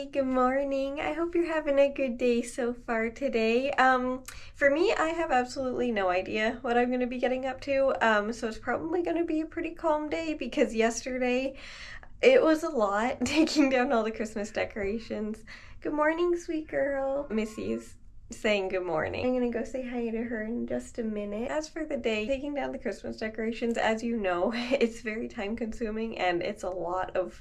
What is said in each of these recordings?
Hey, good morning. I hope you're having a good day so far today. For me, I have absolutely no idea what I'm going to be getting up to. So it's probably going to be a pretty calm day because yesterday it was a lot taking down all the Christmas decorations. Good morning, sweet girl. Missy's saying good morning. I'm gonna go say hi to her in just a minute. As for the day, taking down the Christmas decorations, as you know, it's very time consuming and it's a lot of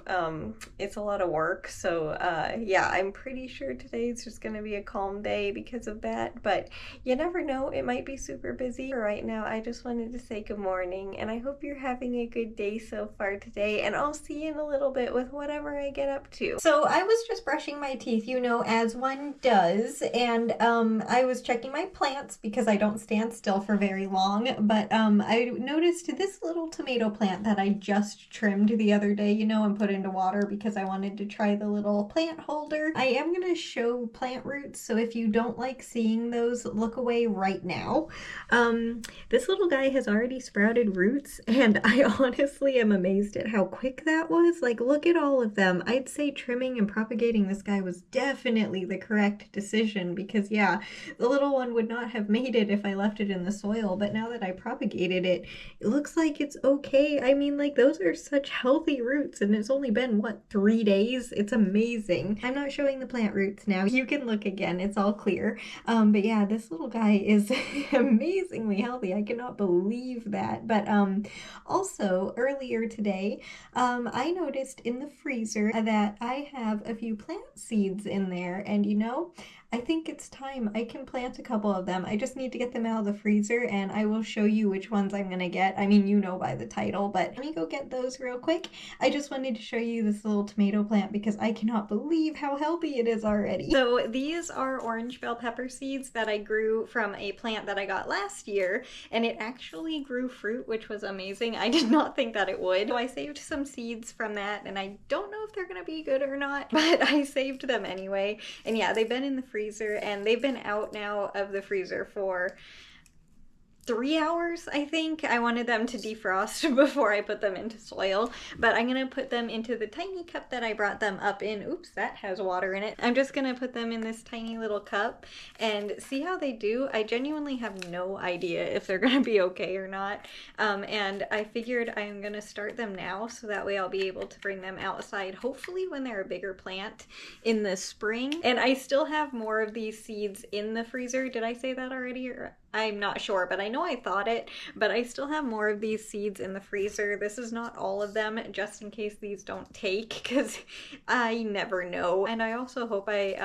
work. So yeah, I'm pretty sure today is just gonna be a calm day because of that, but you never know, it might be super busy. For right now, I just wanted to say good morning and I hope you're having a good day so far today, and I'll see you in a little bit with whatever I get up to. So I was just brushing my teeth, you know, as one does, and I was checking my plants because I don't stand still for very long, but I noticed this little tomato plant that I just trimmed the other day, you know, and put into water because I wanted to try the little plant holder. I am going to show plant roots, so if you don't like seeing those, look away right now. This little guy has already sprouted roots, and I honestly am amazed at how quick that was. Like, look at all of them. I'd say trimming and propagating this guy was definitely the correct decision because, yeah, the little one would not have made it if I left it in the soil, but now that I propagated it, it looks like it's okay. I mean, like, those are such healthy roots, and it's only been, what, 3 days? It's amazing. I'm not showing the plant roots now. You can look again. It's all clear. But yeah, this little guy is amazingly healthy. I cannot believe that. But also, earlier today, I noticed in the freezer that I have a few plant seeds in there, and you know, I think it's time. I can plant a couple of them. I just need to get them out of the freezer and I will show you which ones I'm gonna get. I mean, you know by the title, but let me go get those real quick. I just wanted to show you this little tomato plant because I cannot believe how healthy it is already. So these are orange bell pepper seeds that I grew from a plant that I got last year, and it actually grew fruit, which was amazing. I did not think that it would. So I saved some seeds from that, and I don't know if they're gonna be good or not, but I saved them anyway. And yeah, they've been in the freezer and they've been out now of the freezer for 3 hours, I think. I wanted them to defrost before I put them into soil, but I'm gonna put them into the tiny cup that I brought them up in. Oops, that has water in it. I'm just gonna put them in this tiny little cup and see how they do. I genuinely have no idea if they're gonna be okay or not, and I figured I'm gonna start them now so that way I'll be able to bring them outside, hopefully when they're a bigger plant in the spring. And I still have more of these seeds in the freezer. Did I say that already? Or I'm not sure, but I know I thought it, but I still have more of these seeds in the freezer. This is not all of them, just in case these don't take, because I never know. And I also hope I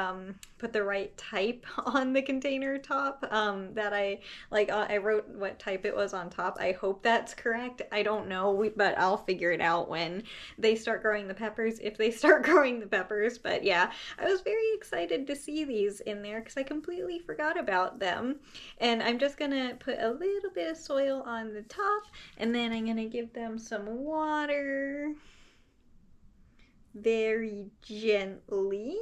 put the right type on the container top, that I wrote what type it was on top. I hope that's correct. I don't know, but I'll figure it out when they start growing the peppers, if they start growing the peppers. But yeah, I was very excited to see these in there because I completely forgot about them. And I'm just gonna put a little bit of soil on the top, and then I'm gonna give them some water very gently.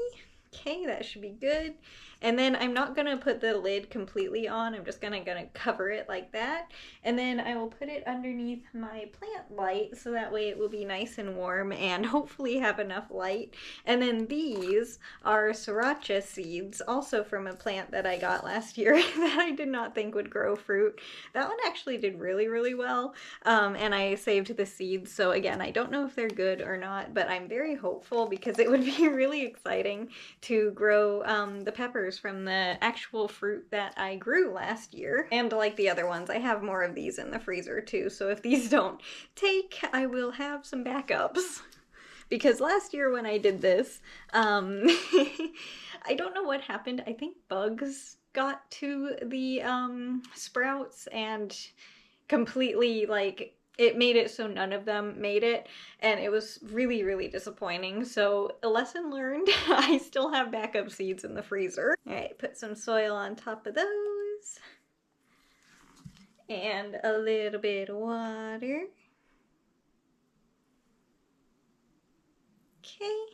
Okay, that should be good. And then I'm not gonna put the lid completely on. I'm just gonna cover it like that. And then I will put it underneath my plant light so that way it will be nice and warm and hopefully have enough light. And then these are sriracha seeds, also from a plant that I got last year that I did not think would grow fruit. That one actually did really, really well. And I saved the seeds. So again, I don't know if they're good or not, but I'm very hopeful because it would be really exciting to grow the peppers from the actual fruit that I grew last year. And like the other ones, I have more of these in the freezer too, so if these don't take, I will have some backups. Because last year when I did this, I don't know what happened. I think bugs got to the sprouts and completely, like, it made it so none of them made it, and it was really, really disappointing. So a lesson learned. I still have backup seeds in the freezer. All right, put some soil on top of those. And a little bit of water. Okay.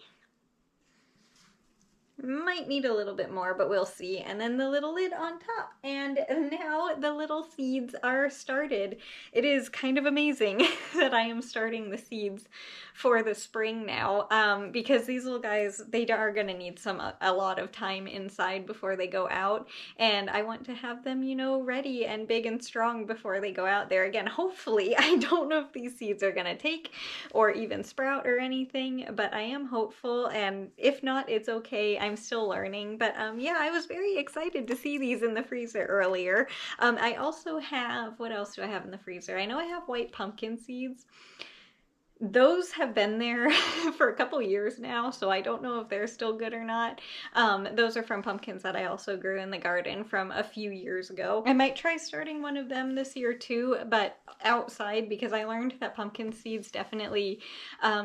Might need a little bit more, but we'll see. And then the little lid on top. And now the little seeds are started. It is kind of amazing that I am starting the seeds for the spring now, because these little guys, they are going to need a lot of time inside before they go out. And I want to have them, you know, ready and big and strong before they go out there. Again, hopefully, I don't know if these seeds are going to take or even sprout or anything, but I am hopeful. And if not, it's okay. I'm still learning. But yeah, I was very excited to see these in the freezer earlier. I also have, what else do I have in the freezer? I know I have white pumpkin seeds. Those have been there for a couple years now, so I don't know if they're still good or not. Those are from pumpkins that I also grew in the garden from a few years ago. I might try starting one of them this year too, but outside, because I learned that pumpkin seeds definitely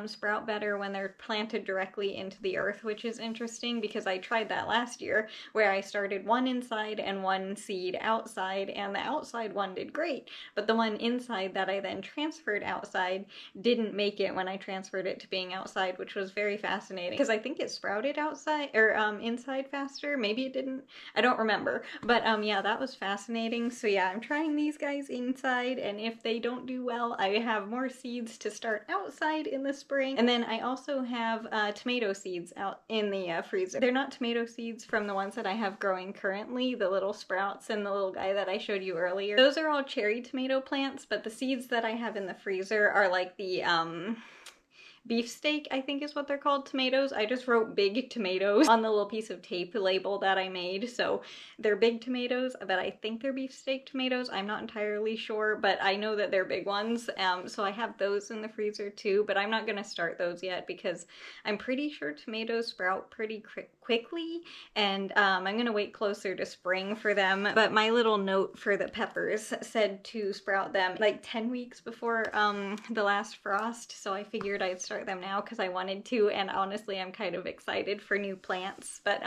sprout better when they're planted directly into the earth, which is interesting because I tried that last year where I started one inside and one seed outside, and the outside one did great, but the one inside that I then transferred outside didn't make it when I transferred it to being outside, which was very fascinating because I think it sprouted outside or inside faster. Maybe it didn't. I don't remember. But yeah, that was fascinating. So yeah, I'm trying these guys inside, and if they don't do well, I have more seeds to start outside in the spring. And then I also have tomato seeds out in the freezer. They're not tomato seeds from the ones that I have growing currently, the little sprouts and the little guy that I showed you earlier. Those are all cherry tomato plants, but the seeds that I have in the freezer are like the beefsteak, I think is what they're called, tomatoes. I just wrote big tomatoes on the little piece of tape label that I made. So they're big tomatoes, but I think they're beefsteak tomatoes. I'm not entirely sure, but I know that they're big ones. So I have those in the freezer too, but I'm not gonna start those yet because I'm pretty sure tomatoes sprout pretty quickly, and I'm gonna wait closer to spring for them. But my little note for the peppers said to sprout them like 10 weeks before the last frost, so I figured I'd start them now because I wanted to, and honestly I'm kind of excited for new plants. But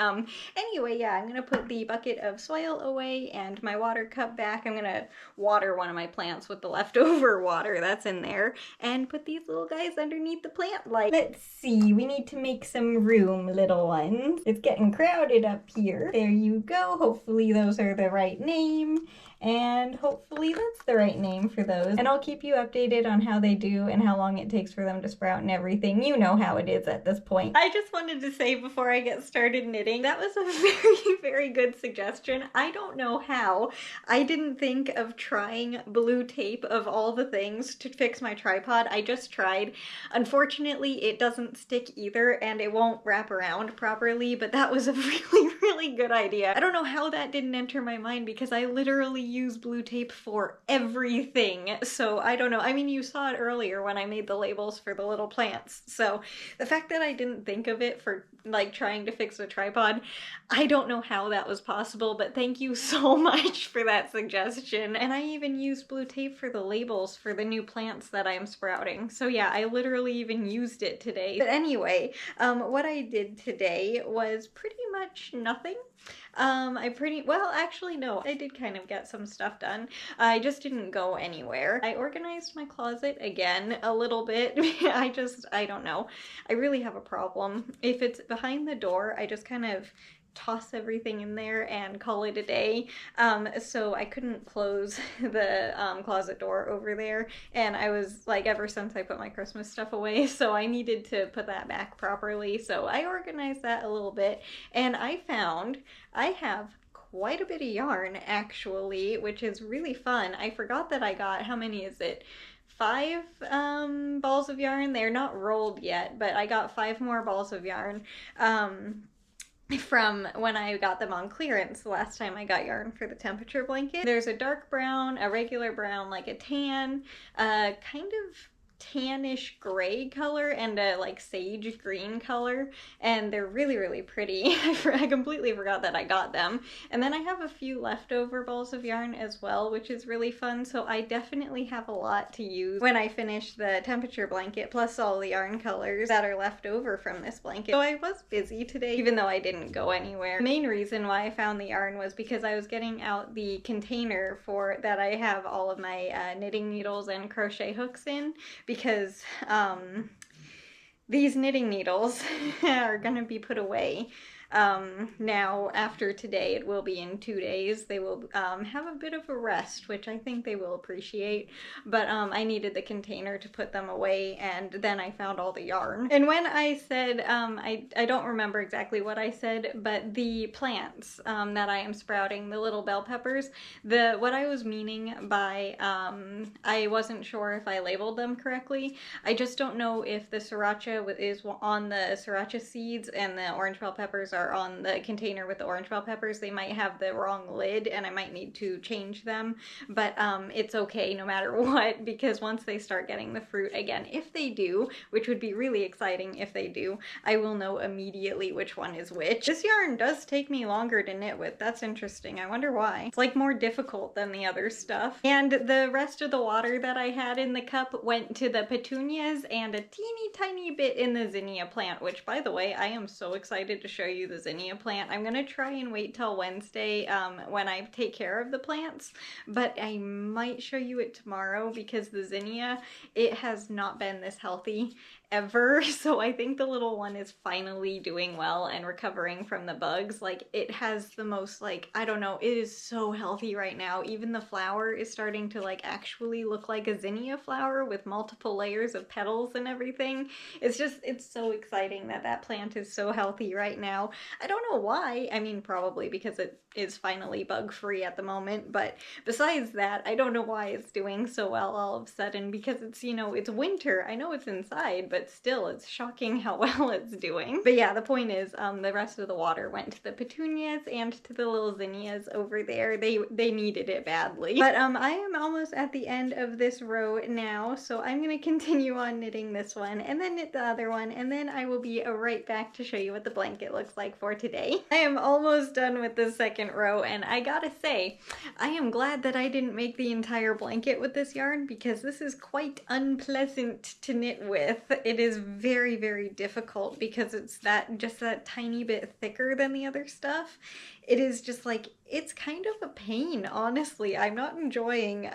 anyway, yeah, I'm gonna put the bucket of soil away and my water cup back. I'm gonna water one of my plants with the leftover water that's in there and put these little guys underneath the plant light. Let's see, we need to make some room, little ones. It's getting crowded up here. There you go. Hopefully those are the right name. And hopefully that's the right name for those. And I'll keep you updated on how they do and how long it takes for them to sprout and everything. You know how it is at this point. I just wanted to say before I get started knitting, that was a very, very good suggestion. I don't know how I didn't think of trying blue tape of all the things to fix my tripod. I just tried. Unfortunately, it doesn't stick either and it won't wrap around properly, but that was a really, really good idea. I don't know how that didn't enter my mind because I literally use blue tape for everything. So I don't know. I mean, you saw it earlier when I made the labels for the little plants. So the fact that I didn't think of it for like trying to fix a tripod, I don't know how that was possible, but thank you so much for that suggestion. And I even used blue tape for the labels for the new plants that I'm sprouting. So yeah, I literally even used it today. But anyway, what I did today was pretty much nothing. Well, actually, no, I did kind of get some stuff done. I just didn't go anywhere. I organized my closet again a little bit. I don't know. I really have a problem. If it's behind the door, I just kind of toss everything in there and call it a day. So I couldn't close the closet door over there, and I was like, ever since I put my Christmas stuff away, so I needed to put that back properly. So I organized that a little bit, and I found I have quite a bit of yarn actually, which is really fun. I forgot that I got, how many is it? 5 balls of yarn. They're not rolled yet, but I got 5 more balls of yarn from when I got them on clearance the last time I got yarn for the temperature blanket. There's a dark brown, a regular brown, like a tan, kind of tannish gray color, and a like sage green color, and they're really, really pretty. I completely forgot that I got them. And then I have a few leftover balls of yarn as well, which is really fun, so I definitely have a lot to use when I finish the temperature blanket, plus all the yarn colors that are left over from this blanket. So I was busy today, even though I didn't go anywhere. The main reason why I found the yarn was because I was getting out the container for that I have all of my knitting needles and crochet hooks in, because these knitting needles are gonna be put away Now after today, it will be in 2 days. They will have a bit of a rest, which I think they will appreciate. But I needed the container to put them away, and then I found all the yarn. And when I said, I don't remember exactly what I said, but the plants that I am sprouting, the little bell peppers, what I was meaning by I wasn't sure if I labeled them correctly. I just don't know if the sriracha is on the sriracha seeds and the orange bell peppers are on the container with the orange bell peppers. They might have the wrong lid and I might need to change them, but it's okay no matter what, because once they start getting the fruit again, if they do, which would be really exciting if they do, I will know immediately which one is which. This yarn does take me longer to knit with. That's interesting. I wonder why. It's like more difficult than the other stuff. And the rest of the water that I had in the cup went to the petunias and a teeny tiny bit in the zinnia plant, which, by the way, I am so excited to show you the zinnia plant. I'm gonna try and wait till Wednesday when I take care of the plants, but I might show you it tomorrow because the zinnia, it has not been this healthy ever. So I think the little one is finally doing well and recovering from the bugs. Like, it has the most, like, I don't know, it is so healthy right now. Even the flower is starting to like actually look like a zinnia flower with multiple layers of petals and everything. It's so exciting that that plant is so healthy right now. I don't know why. I mean, probably because it is finally bug free at the moment, but besides that, I don't know why it's doing so well all of a sudden, because it's, you know, it's winter. I know it's inside, but still, it's shocking how well it's doing. But yeah, the point is, the rest of the water went to the petunias and to the little zinnias over there. They needed it badly. But I am almost at the end of this row now, so I'm gonna continue on knitting this one and then knit the other one, and then I will be right back to show you what the blanket looks like for today. I am almost done with the second row, and I gotta say, I am glad that I didn't make the entire blanket with this yarn, because this is quite unpleasant to knit with. It is very, very difficult because it's just that tiny bit thicker than the other stuff. It is just like, it's kind of a pain, honestly. I'm not enjoying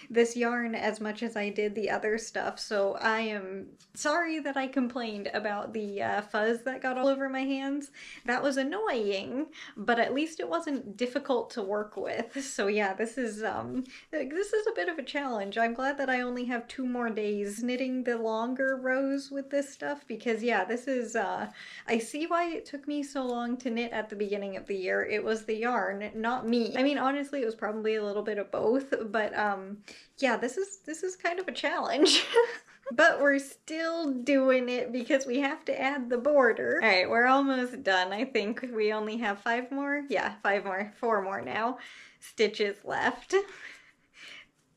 this yarn as much as I did the other stuff, so I am sorry that I complained about the fuzz that got all over my hands. That was annoying, but at least it wasn't difficult to work with. So yeah, this is a bit of a challenge. I'm glad that I only have 2 more days knitting the longer rows with this stuff, because yeah, this is I see why it took me so long to knit at the beginning of the year. It was the yarn, not me. I mean, honestly, it was probably a little bit of both, but yeah, this is kind of a challenge. But we're still doing it because we have to add the border. All right, we're almost done. I think we only have 5 more. Yeah, 5 more, 4 more now. Stitches left.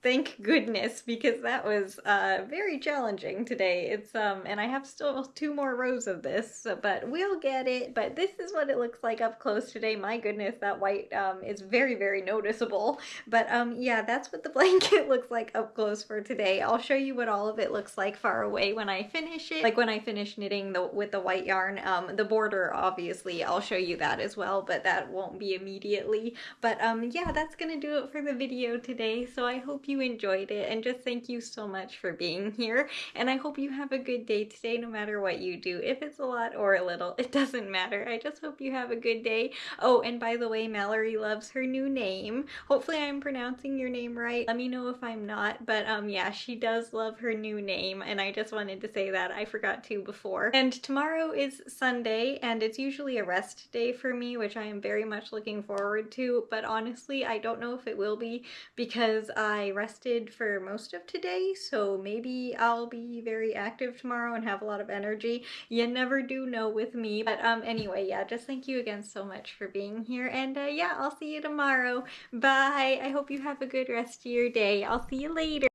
Thank goodness, because that was very challenging today. It's and I have still 2 more rows of this, but we'll get it. But this is what it looks like up close today. My goodness, that white is very, very noticeable. But yeah, that's what the blanket looks like up close for today. I'll show you what all of it looks like far away when I finish it. Like when I finish knitting with the white yarn. The border, obviously, I'll show you that as well, but that won't be immediately. But yeah, that's gonna do it for the video today. So I hope you enjoyed it, and just thank you so much for being here, and I hope you have a good day today no matter what you do. If it's a lot or a little, it doesn't matter. I just hope you have a good day. Oh, and by the way, Mallory loves her new name. Hopefully I'm pronouncing your name right. Let me know if I'm not, but yeah, she does love her new name, and I just wanted to say that. I forgot to before. And tomorrow is Sunday, and it's usually a rest day for me, which I am very much looking forward to, but honestly, I don't know if it will be, because I rested for most of today, so maybe I'll be very active tomorrow and have a lot of energy. You never do know with me. But anyway, yeah, just thank you again so much for being here, and yeah, I'll see you tomorrow. Bye. I hope you have a good rest of your day. I'll see you later.